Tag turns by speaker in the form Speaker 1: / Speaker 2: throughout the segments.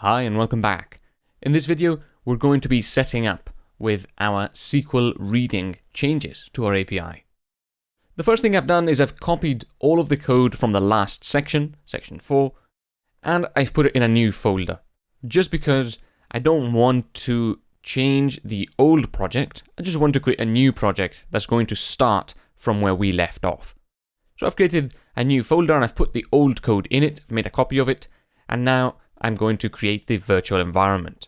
Speaker 1: Hi and welcome back. In this video, we're going to be setting up with our SQL reading changes to our API. The first thing I've done is I've copied all of the code from the last section, section 4, and I've put it in a new folder. Just because I don't want to change the old project, I just want to create a new project that's going to start from where we left off. So I've created a new folder and I've put the old code in it, made a copy of it, and now I'm going to create the virtual environment.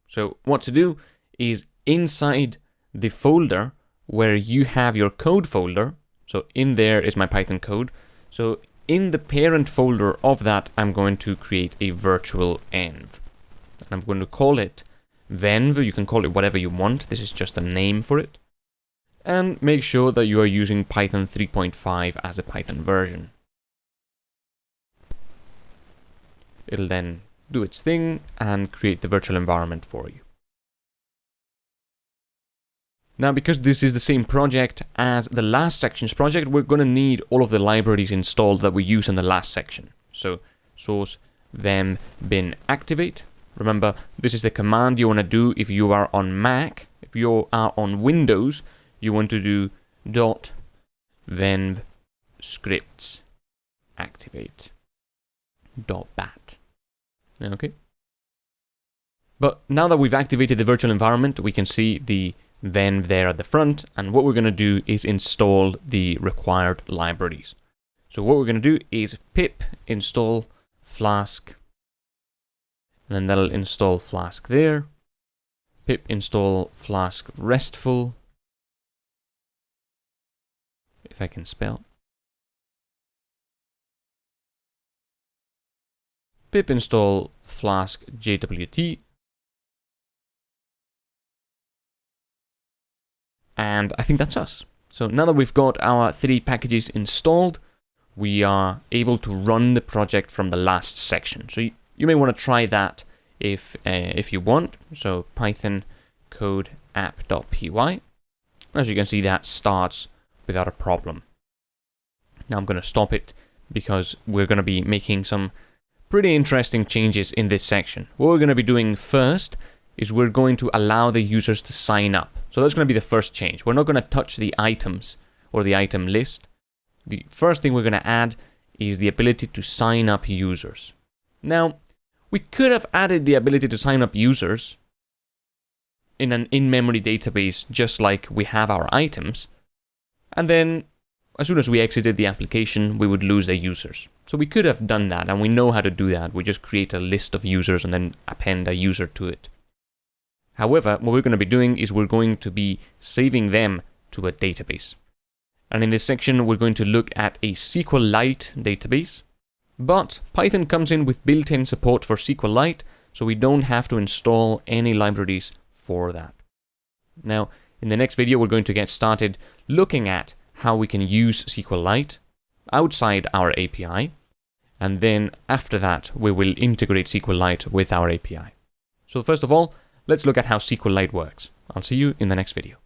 Speaker 1: So what to do is inside the folder where you have your code folder, so in there is my Python code, so in the parent folder of that I'm going to create a virtual env. And I'm going to call it venv, you can call it whatever you want, this is just a name for it. And make sure that you are using Python 3.5 as a Python version. It'll then do its thing and create the virtual environment for you. Now, because this is the same project as the last section's project, we're going to need all of the libraries installed that we use in the last section. So, source them bin activate. Remember, this is the command you want to do if you are on Mac. If you are on Windows, you want to do .venv scripts activate .bat. Okay. But now that we've activated the virtual environment, we can see the venv there at the front, and what we're going to do is install the required libraries. So what we're going to do is pip install Flask, and then that'll install Flask there. Pip install Flask RESTful, if I can spell. Pip install Flask JWT, and I think that's us. So now that we've got our 3 packages installed, we are able to run the project from the last section. So you may want to try that if you want. So Python code app.py. As you can see, that starts without a problem. Now I'm going to stop it because we're going to be making some pretty interesting changes in this section. What we're going to be doing first is we're going to allow the users to sign up. So that's going to be the first change. We're not going to touch the items or the item list. The first thing we're going to add is the ability to sign up users. Now, we could have added the ability to sign up users in an in-memory database just like we have our items, and then as soon as we exited the application, we would lose the users. So we could have done that, and we know how to do that. We just create a list of users and then append a user to it. However, what we're going to be doing is we're going to be saving them to a database. And in this section, we're going to look at a SQLite database. But Python comes in with built-in support for SQLite, so we don't have to install any libraries for that. Now, in the next video, we're going to get started looking at how we can use SQLite outside our API, and then after that we will integrate SQLite with our API. So first of all, let's look at how SQLite works. I'll see you in the next video.